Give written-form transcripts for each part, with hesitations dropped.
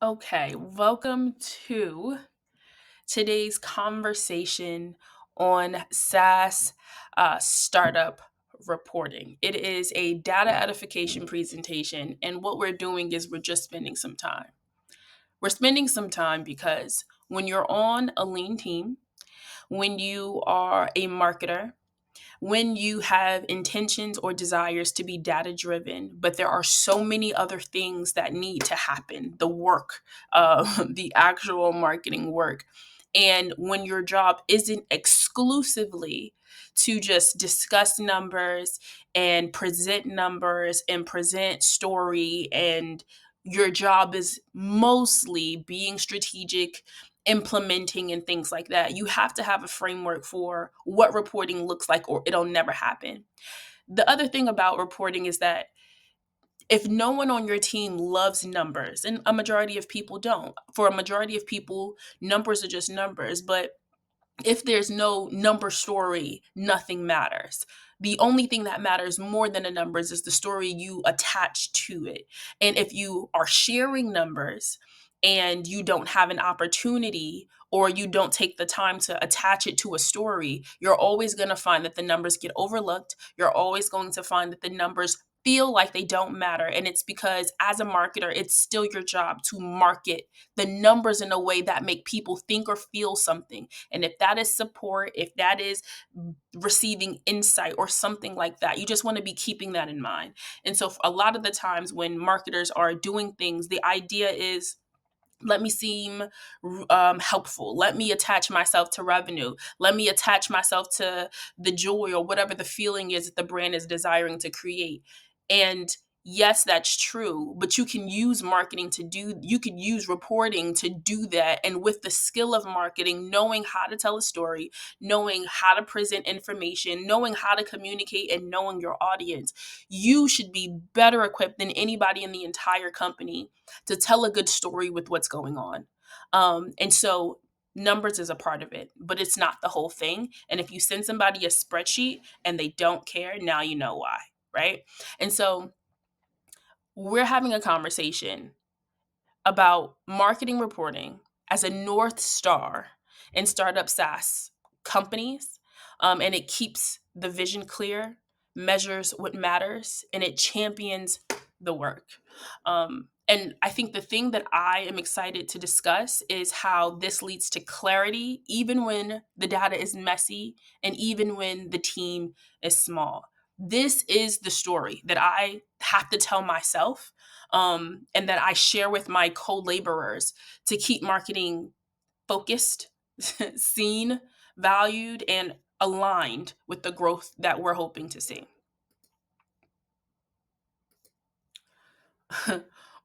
Okay, welcome to today's conversation on SaaS startup reporting. It is a data edification presentation, and what we're doing is we're just spending some time. We're spending some time because when you're on a lean team, when you are a marketer, when you have intentions or desires to be data driven, but there are so many other things that need to happen, the work, the actual marketing work. And when your job isn't exclusively to just discuss numbers and present story, and your job is mostly being strategic, implementing and things like that. You have to have a framework for what reporting looks like, or it'll never happen. The other thing about reporting is that if no one on your team loves numbers, and a majority of people don't, for a majority of people, numbers are just numbers. But if there's no number story, nothing matters. The only thing that matters more than the numbers is the story you attach to it. And if you are sharing numbers and you don't have an opportunity, or you don't take the time to attach it to a story, you're always going to find that the numbers get overlooked. You're always going to find that the numbers feel like they don't matter. And it's because as a marketer, it's still your job to market the numbers in a way that make people think or feel something. And if that is support, if that is receiving insight or something like that, you just want to be keeping that in mind. And so a lot of the times when marketers are doing things, the idea is, let me seem helpful. Let me attach myself to revenue. Let me attach myself to the joy or whatever the feeling is that the brand is desiring to create. And yes, that's true, but you could use reporting to do that. And with the skill of marketing, knowing how to tell a story, knowing how to present information, knowing how to communicate, and knowing your audience, you should be better equipped than anybody in the entire company to tell a good story with what's going on. And so numbers is a part of it, but it's not the whole thing. And if you send somebody a spreadsheet and they don't care, now you know why, right? And so we're having a conversation about marketing reporting as a North Star in startup SaaS companies. And it keeps the vision clear, measures what matters, and it champions the work. And I think the thing that I am excited to discuss is how this leads to clarity, even when the data is messy and even when the team is small. This is the story that I have to tell myself, and that I share with my co-laborers to keep marketing focused, seen, valued, and aligned with the growth that we're hoping to see.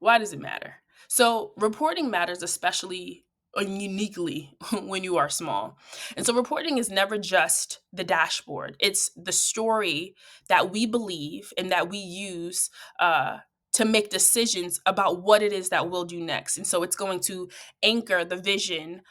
Why does it matter? So, reporting matters especially and uniquely when you are small. And so, reporting is never just the dashboard, it's the story that we believe and that we use. To make decisions about what it is that we'll do next. And so it's going to anchor the vision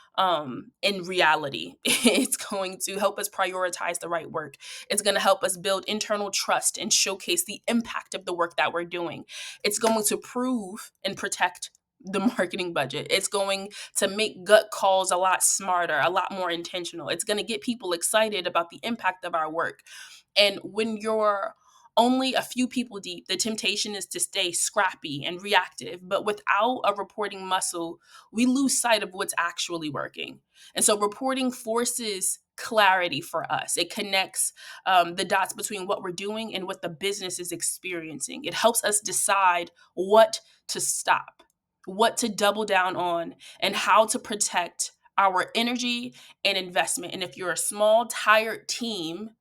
in reality. It's going to help us prioritize the right work. It's going to help us build internal trust and showcase the impact of the work that we're doing. It's going to prove and protect the marketing budget. It's going to make gut calls a lot smarter, a lot more intentional. It's going to get people excited about the impact of our work. And when you're only a few people deep, the temptation is to stay scrappy and reactive. But without a reporting muscle, we lose sight of what's actually working. And so reporting forces clarity for us. It connects the dots between what we're doing and what the business is experiencing. It helps us decide what to stop, what to double down on, and how to protect our energy and investment. And if you're a small, tired team,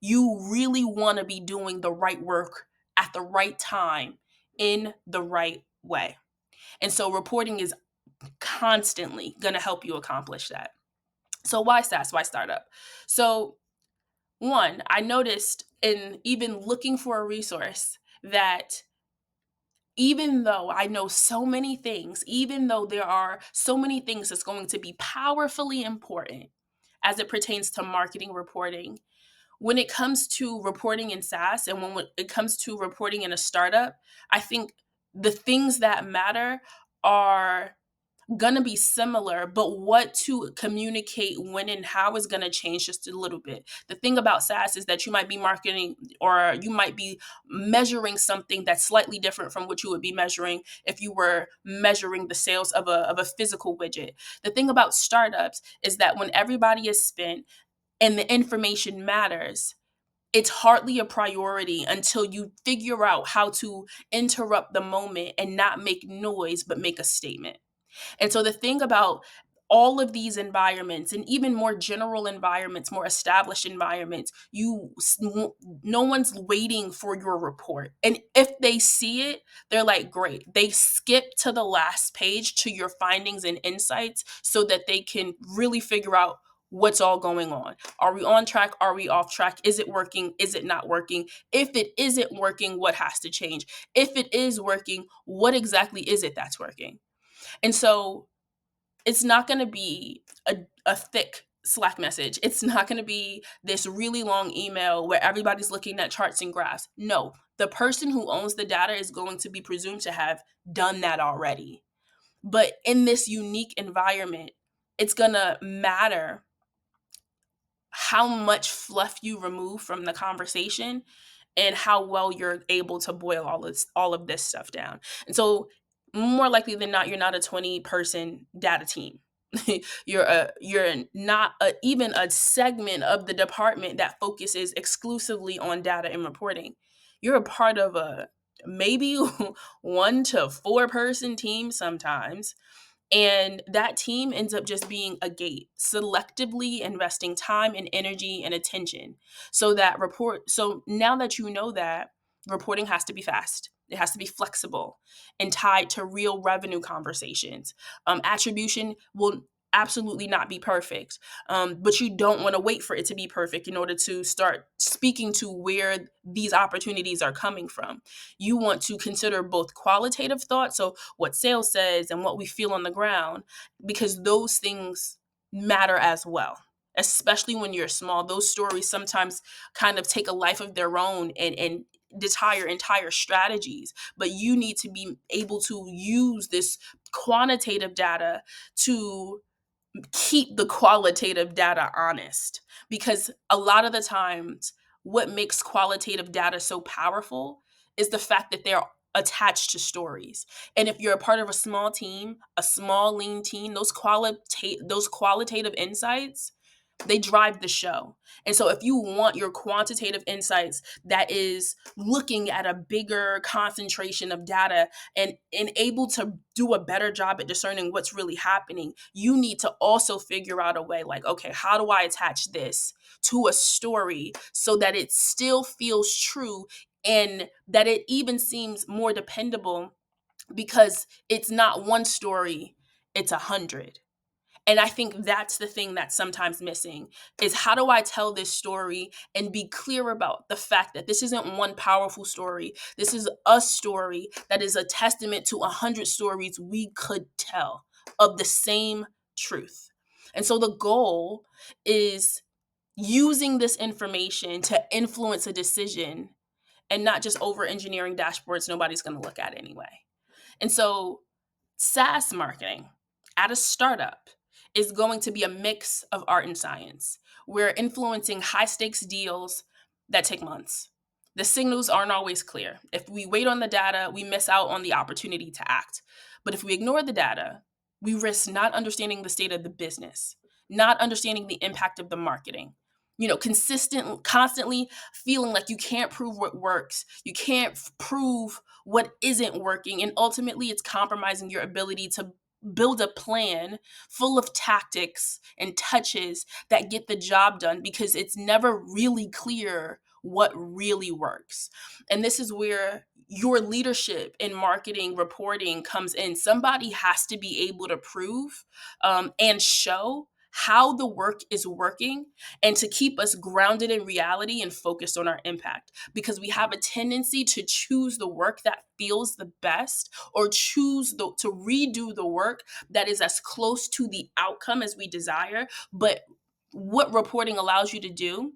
you really want to be doing the right work at the right time in the right way. And so reporting is constantly going to help you accomplish that. So why SaaS? Why startup? So one, I noticed in even looking for a resource that even though I know so many things, even though there are so many things that's going to be powerfully important as it pertains to marketing reporting, when it comes to reporting in SaaS and when it comes to reporting in a startup, I think the things that matter are gonna be similar, but what to communicate when and how is gonna change just a little bit. The thing about SaaS is that you might be marketing, or you might be measuring something that's slightly different from what you would be measuring if you were measuring the sales of a physical widget. The thing about startups is that when everybody is spent and the information matters, it's hardly a priority until you figure out how to interrupt the moment and not make noise but make a statement. And so the thing about all of these environments, and even more general environments, more established environments, no one's waiting for your report. And if they see it, they're like, great. They skip to the last page to your findings and insights so that they can really figure out what's all going on. Are we on track? Are we off track? Is it working? Is it not working? If it isn't working, what has to change? If it is working, what exactly is it that's working? And so it's not going to be a thick Slack message. It's not going to be this really long email where everybody's looking at charts and graphs. No, the person who owns the data is going to be presumed to have done that already. But in this unique environment, it's going to matter how much fluff you remove from the conversation and how well you're able to boil all of this stuff down. And so more likely than not, you're not a 20-person data team. Even a segment of the department that focuses exclusively on data and reporting. You're a part of a maybe 1 to 4 person team sometimes, and that team ends up just being a gate, selectively investing time and energy and attention. So now that you know that, reporting has to be fast. It has to be flexible and tied to real revenue conversations. Attribution will absolutely not be perfect, but you don't want to wait for it to be perfect in order to start speaking to where these opportunities are coming from. You want to consider both qualitative thought, so what sales says and what we feel on the ground, because those things matter as well. Especially when you're small, those stories sometimes kind of take a life of their own and entire strategies. But you need to be able to use this quantitative data to keep the qualitative data honest, because a lot of the times what makes qualitative data so powerful is the fact that they're attached to stories. And if you're a part of a small team, a small lean team, those qualitative insights, they drive the show. And so if you want your quantitative insights that is looking at a bigger concentration of data and able to do a better job at discerning what's really happening, you need to also figure out a way, like, okay, how do I attach this to a story so that it still feels true and that it even seems more dependable, because it's not one story, it's 100. And I think that's the thing that's sometimes missing, is how do I tell this story and be clear about the fact that this isn't one powerful story. This is a story that is a testament to 100 stories we could tell of the same truth. And so the goal is using this information to influence a decision and not just over engineering dashboards nobody's going to look at anyway. And so SaaS marketing at a startup is going to be a mix of art and science. We're influencing high stakes deals that take months. The signals aren't always clear. If we wait on the data, we miss out on the opportunity to act. But if we ignore the data, we risk not understanding the state of the business, not understanding the impact of the marketing. Constantly feeling like you can't prove what works. You can't prove what isn't working. And ultimately, it's compromising your ability to build a plan full of tactics and touches that get the job done, because it's never really clear what really works. And this is where your leadership in marketing reporting comes in. Somebody has to be able to prove and show how the work is working, and to keep us grounded in reality and focused on our impact, because we have a tendency to choose the work that feels the best, or to redo the work that is as close to the outcome as we desire. But what reporting allows you to do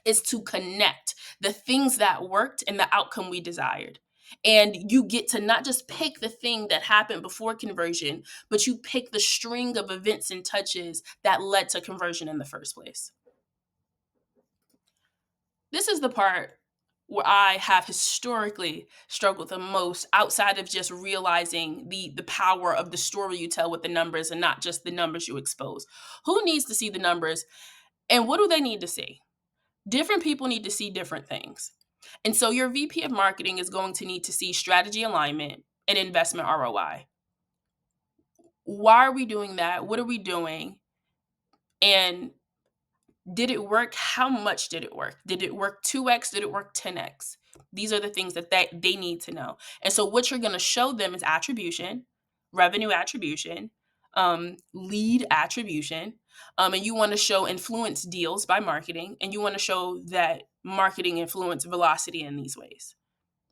is to connect the things that worked and the outcome we desired. And you get to not just pick the thing that happened before conversion, but you pick the string of events and touches that led to conversion in the first place. This is the part where I have historically struggled the most, outside of just realizing the power of the story you tell with the numbers and not just the numbers you expose. Who needs to see the numbers, and what do they need to see? Different people need to see different things. And so your VP of marketing is going to need to see strategy alignment and investment ROI. Why are we doing that? What are we doing? And did it work? How much did it work? Did it work 2x? Did it work 10x? These are the things that they need to know. And so what you're going to show them is attribution, revenue attribution, lead attribution, and you want to show influence deals by marketing, and you want to show that marketing influence velocity in these ways.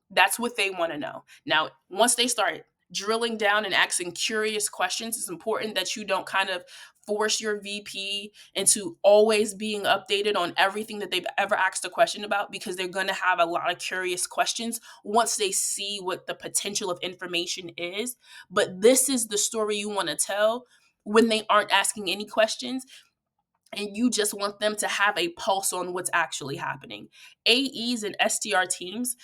That's what they want to know. Now, once they start drilling down and asking curious questions, it's important that you don't kind of force your VP into always being updated on everything that they've ever asked a question about, because they're going to have a lot of curious questions once they see what the potential of information is. But this is the story you want to tell when they aren't asking any questions, and you just want them to have a pulse on what's actually happening. AEs and SDR teams,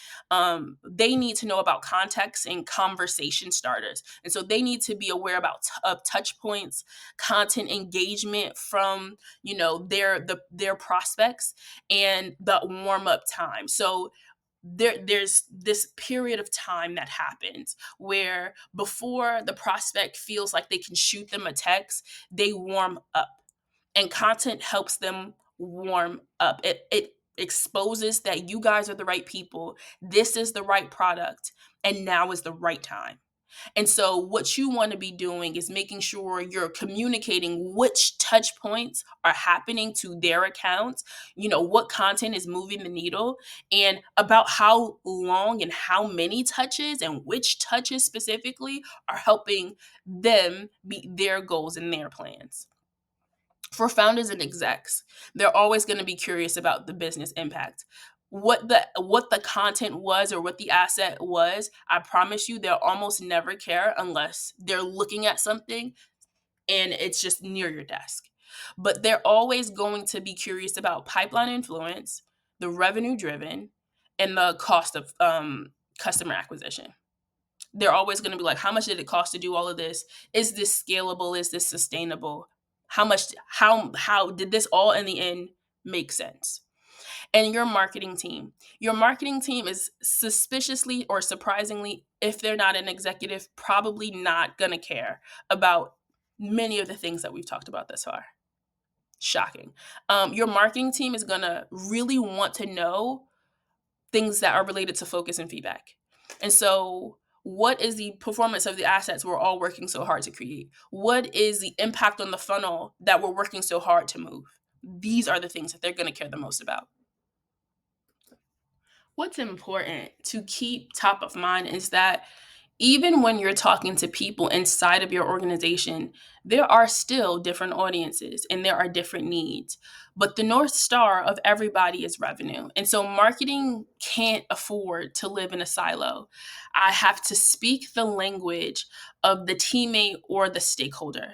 they need to know about context and conversation starters. And so they need to be aware about of touch points, content engagement from, their prospects, and the warm up time. So there's this period of time that happens where before the prospect feels like they can shoot them a text, they warm up, and content helps them warm up. It exposes that you guys are the right people. This is the right product, and now is the right time. And so what you want to be doing is making sure you're communicating which touch points are happening to their accounts, what content is moving the needle, and about how long and how many touches and which touches specifically are helping them meet their goals and their plans. For founders and execs, they're always going to be curious about the business impact. What the content was or what the asset was, I promise you they'll almost never care unless they're looking at something and it's just near your desk. But they're always going to be curious about pipeline influence, the revenue driven, and the cost of customer acquisition. They're always going to be like, how much did it cost to do all of this? Is this scalable? Is this sustainable? How did this all in the end make sense? And your marketing team is suspiciously or surprisingly, if they're not an executive, probably not going to care about many of the things that we've talked about thus far. Shocking. Your marketing team is going to really want to know things that are related to focus and feedback. And so, what is the performance of the assets we're all working so hard to create? What is the impact on the funnel that we're working so hard to move? These are the things that they're going to care the most about. What's important to keep top of mind is that even when you're talking to people inside of your organization, there are still different audiences and there are different needs. But the North Star of everybody is revenue. And so marketing can't afford to live in a silo. I have to speak the language of the teammate or the stakeholder.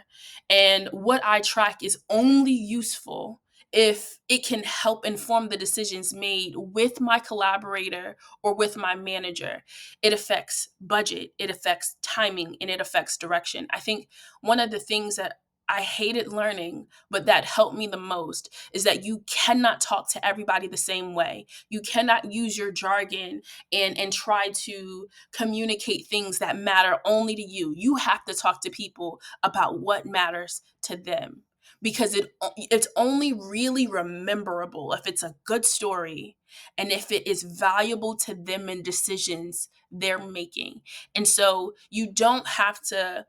And what I track is only useful if it can help inform the decisions made with my collaborator or with my manager. It affects budget, it affects timing, and it affects direction. I think one of the things that I hated learning, but that helped me the most, is that you cannot talk to everybody the same way. You cannot use your jargon and try to communicate things that matter only to you. You have to talk to people about what matters to them, because it's only really rememberable if it's a good story and if it is valuable to them in decisions they're making. And so you don't have to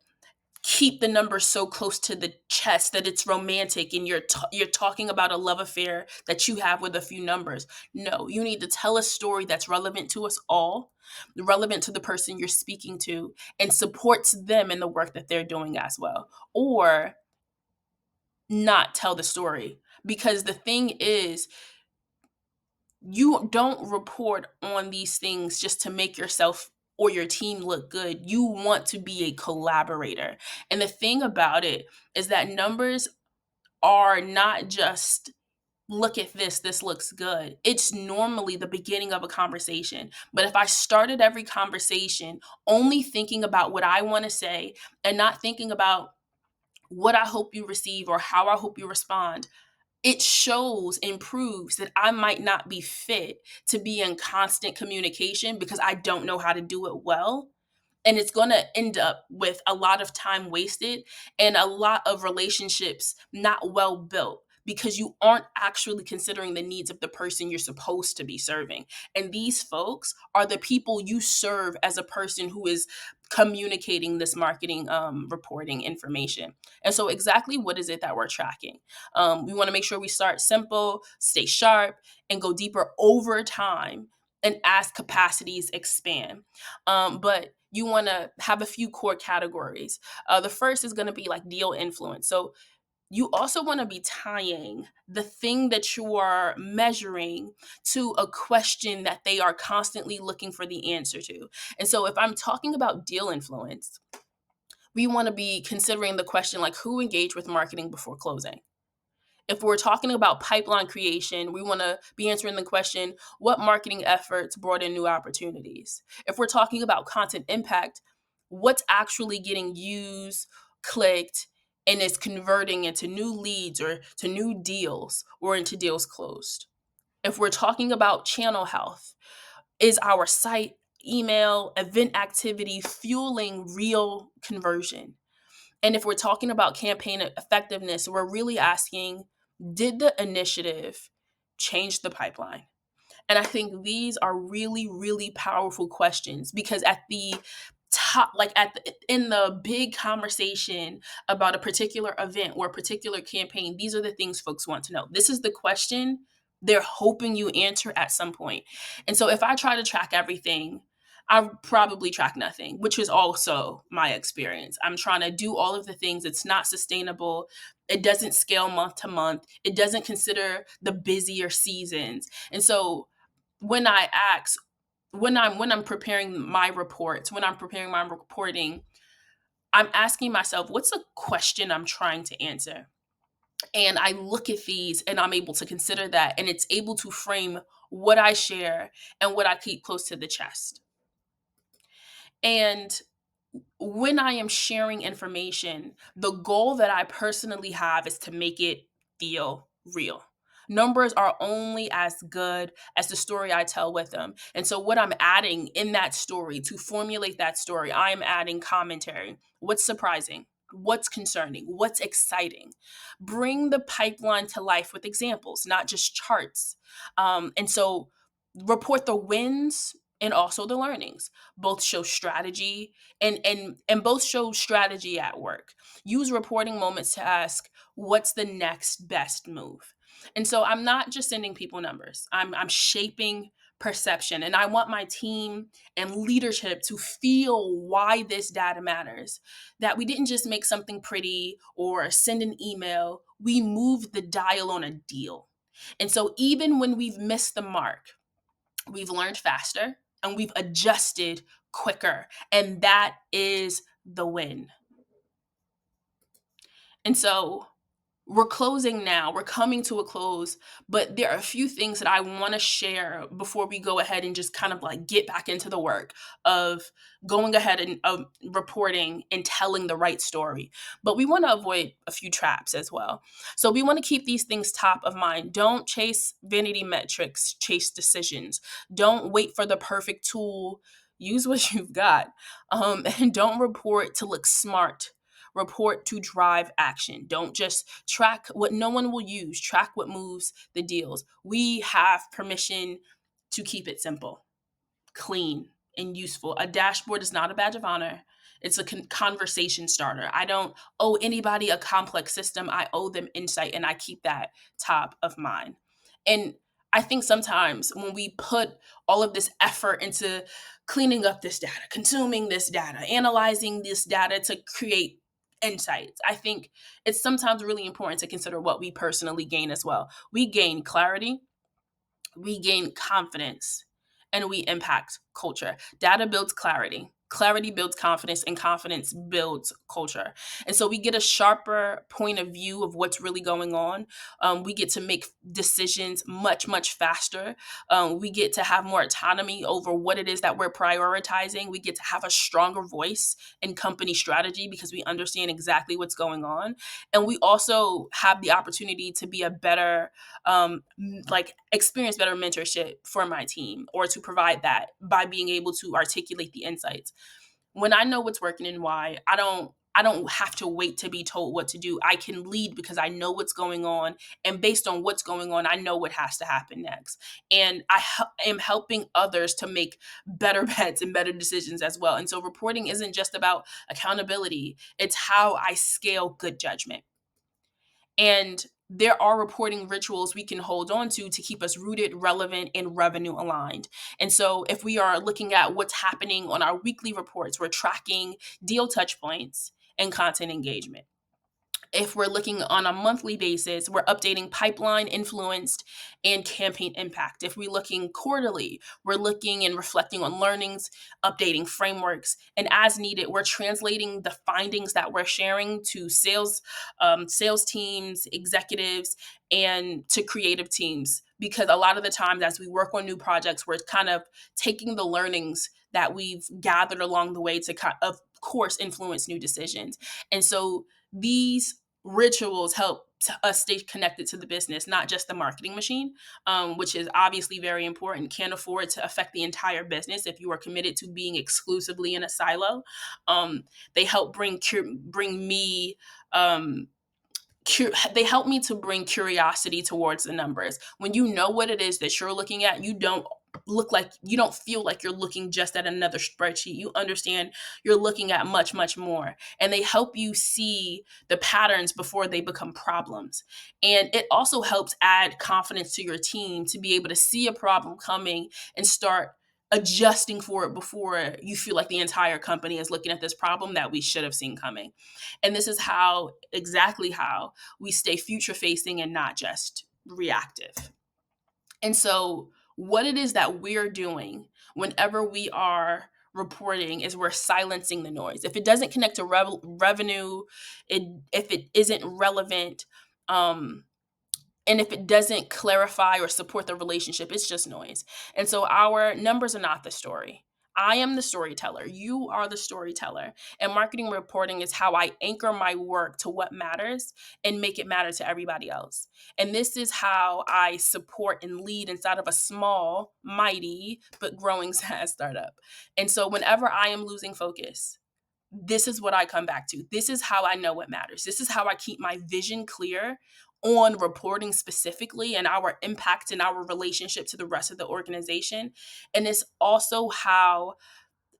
keep the numbers so close to the chest that it's romantic and you're talking about a love affair that you have with a few numbers. No, you need to tell a story that's relevant to us all, relevant to the person you're speaking to, and supports them in the work that they're doing as well. Or not tell the story. Because the thing is, you don't report on these things just to make yourself or your team look good. You want to be a collaborator. And the thing about it is that numbers are not just look at this looks good. It's normally the beginning of a conversation. But if I started every conversation only thinking about what I want to say and not thinking about what I hope you receive or how I hope you respond, it shows and proves that I might not be fit to be in constant communication because I don't know how to do it well. And it's going to end up with a lot of time wasted and a lot of relationships not well built because you aren't actually considering the needs of the person you're supposed to be serving. And these folks are the people you serve as a person who is communicating this marketing reporting information. And so exactly what is it that we're tracking? We want to make sure we start simple, stay sharp, and go deeper over time, and as capacities expand. But you want to have a few core categories. The first is going to be like deal influence. So you also want to be tying the thing that you are measuring to a question that they are constantly looking for the answer to. And so if I'm talking about deal influence, we want to be considering the question like who engaged with marketing before closing. If we're talking about pipeline creation, we want to be answering the question, what marketing efforts brought in new opportunities? If we're talking about content impact, what's actually getting used, clicked, and is converting into new leads or to new deals or into deals closed? If we're talking about channel health, is our site, email, event activity fueling real conversion? And if we're talking about campaign effectiveness, we're really asking, did the initiative change the pipeline? And I think these are really, really powerful questions because at the top, like in the big conversation about a particular event or a particular campaign, these are the things folks want to know. This is the question they're hoping you answer at some point. And so if I try to track everything, I probably track nothing, which is also my experience. I'm trying to do all of the things. It's not sustainable. It doesn't scale month to month. It doesn't consider the busier seasons. And so when I ask, when I'm preparing my reports, when I'm preparing my reporting, I'm asking myself, what's a question I'm trying to answer? And I look at these and I'm able to consider that, and it's able to frame what I share and what I keep close to the chest. And when I am sharing information, the goal that I personally have is to make it feel real. Numbers are only as good as the story I tell with them. And so, what I'm adding in that story to formulate that story, I am adding commentary. What's surprising? What's concerning? What's exciting? Bring the pipeline to life with examples, not just charts. And so, report the wins and also the learnings. Both show strategy and both show strategy at work. Use reporting moments to ask, what's the next best move? And so I'm not just sending people numbers. I'm shaping perception, and I want my team and leadership to feel why this data matters. That we didn't just make something pretty or send an email, we moved the dial on a deal. And so even when we've missed the mark, we've learned faster and we've adjusted quicker. And that is the win. And so we're closing now. We're coming to a close, but there are a few things that I want to share before we go ahead and just kind of like get back into the work of going ahead and reporting and telling the right story. But we want to avoid a few traps as well. So we want to keep these things top of mind. Don't chase vanity metrics, chase decisions. Don't wait for the perfect tool. Use what you've got. And don't report to look smart. Report to drive action. Don't just track what no one will use. Track what moves the deals. We have permission to keep it simple, clean, and useful. A dashboard is not a badge of honor. It's a conversation starter. I don't owe anybody a complex system. I owe them insight, and I keep that top of mind. And I think sometimes when we put all of this effort into cleaning up this data, consuming this data, analyzing this data to create insights, I think it's sometimes really important to consider what we personally gain as well. We gain clarity, we gain confidence, and we impact culture. Data builds clarity. Clarity builds confidence, and confidence builds culture. And so we get a sharper point of view of what's really going on. We get to make decisions much, much faster. We get to have more autonomy over what it is that we're prioritizing. We get to have a stronger voice in company strategy because we understand exactly what's going on. And we also have the opportunity to be a better, experience better mentorship for my team, or to provide that by being able to articulate the insights. When I know what's working and why, I don't have to wait to be told what to do. I can lead because I know what's going on, and based on what's going on, I know what has to happen next. And am helping others to make better bets and better decisions as well. And so reporting isn't just about accountability, it's how I scale good judgment. And there are reporting rituals we can hold on to keep us rooted, relevant, and revenue aligned. And so, if we are looking at what's happening on our weekly reports, we're tracking deal touch points and content engagement. If we're looking on a monthly basis, we're updating pipeline influenced and campaign impact. If we're looking quarterly, we're looking and reflecting on learnings, updating frameworks, and as needed, we're translating the findings that we're sharing to sales teams, executives, and to creative teams. Because a lot of the times, as we work on new projects, we're kind of taking the learnings that we've gathered along the way to, of course, influence new decisions. And so these rituals help us stay connected to the business, not just the marketing machine, which is obviously very important. Can't afford to affect the entire business if you are committed to being exclusively in a silo. They help bring me. They help me to bring curiosity towards the numbers. When you know what it is that you're looking at, you don't feel like you're looking just at another spreadsheet. You understand you're looking at much, much more. And they help you see the patterns before they become problems. And it also helps add confidence to your team to be able to see a problem coming and start adjusting for it before you feel like the entire company is looking at this problem that we should have seen coming. And this is exactly how we stay future facing and not just reactive. And so, what it is that we're doing whenever we are reporting is we're silencing the noise. If it doesn't connect to revenue, if it isn't relevant, um, and if it doesn't clarify or support the relationship, it's just noise. And so our numbers are not the story. I am the storyteller. You are the storyteller. And marketing reporting is how I anchor my work to what matters and make it matter to everybody else. And this is how I support and lead inside of a small, mighty, but growing SaaS startup. And so whenever I am losing focus, this is what I come back to. This is how I know what matters. This is how I keep my vision clear on reporting specifically and our impact and our relationship to the rest of the organization. And it's also how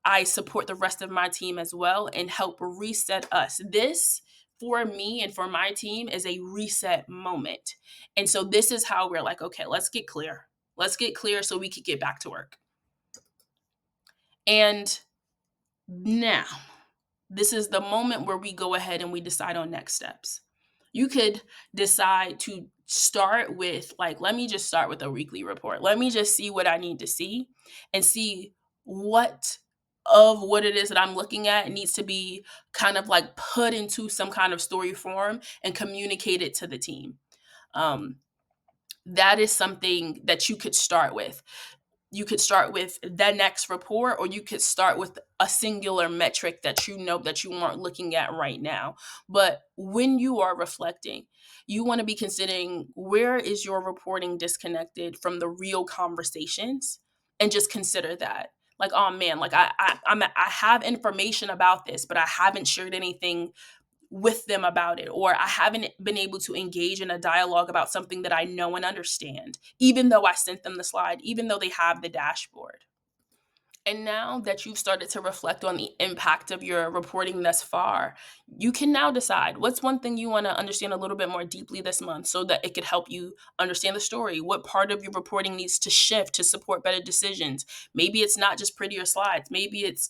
I support the rest of my team as well and help reset us. This, for me and for my team, is a reset moment. And so this is how we're like, okay, let's get clear. Let's get clear so we could get back to work. And now, this is the moment where we go ahead and we decide on next steps. You could decide to start with, let me just start with a weekly report. Let me just see what I need to see and see what of what it is that I'm looking at needs to be kind of put into some kind of story form and communicate it to the team. That is something that you could start with. You could start with the next report, or you could start with a singular metric that you know that you aren't looking at right now. But when you are reflecting, you want to be considering, where is your reporting disconnected from the real conversations, and just consider that. Oh man, I have information about this, but I haven't shared anything with them about it, or I haven't been able to engage in a dialogue about something that I know and understand, even though I sent them the slide, even though they have the dashboard. And now that you've started to reflect on the impact of your reporting thus far, you can now decide what's one thing you want to understand a little bit more deeply this month so that it could help you understand the story. What part of your reporting needs to shift to support better decisions? Maybe it's not just prettier slides. Maybe it's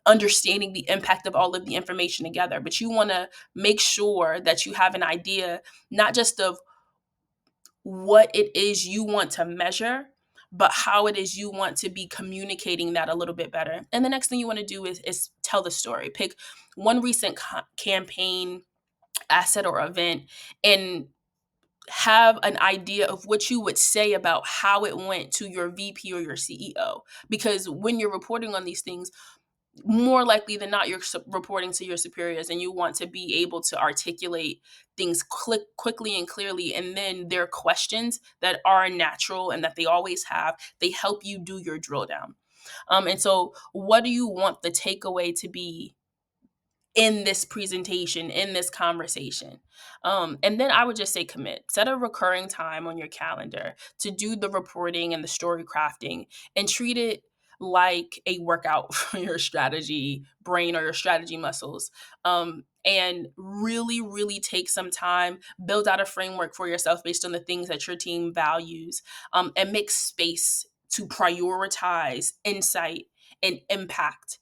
understanding the impact of all of the information together. But you want to make sure that you have an idea, not just of what it is you want to measure, but how it is you want to be communicating that a little bit better. And the next thing you want to do is tell the story. Pick one recent campaign, asset, or event, and have an idea of what you would say about how it went to your VP or your CEO. Because when you're reporting on these things, more likely than not, you're reporting to your superiors, and you want to be able to articulate things quickly and clearly. And then their questions that are natural and that they always have, they help you do your drill down. And so, what do you want the takeaway to be in this presentation, in this conversation? And then I would just say commit. Set a recurring time on your calendar to do the reporting and the story crafting, and treat it like a workout for your strategy brain or your strategy muscles. And really, really take some time, build out a framework for yourself based on the things that your team values, and make space to prioritize insight and impact,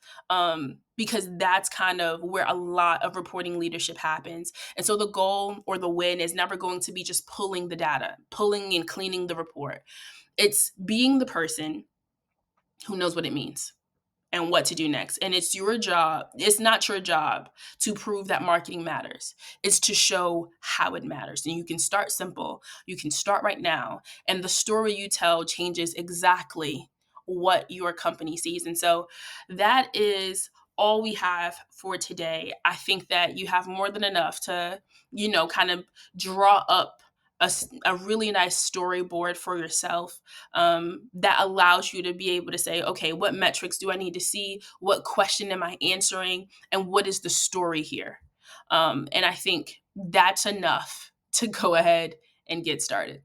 because that's kind of where a lot of reporting leadership happens. And so the goal or the win is never going to be just pulling the data, pulling and cleaning the report. It's being the person who knows what it means and what to do next. And it's your job, it's not your job to prove that marketing matters. It's to show how it matters. And you can start simple. You can start right now. And the story you tell changes exactly what your company sees. And so that is all we have for today. I think that you have more than enough to, kind of draw up a really nice storyboard for yourself, that allows you to be able to say, okay, what metrics do I need to see? What question am I answering? And what is the story here? And I think that's enough to go ahead and get started.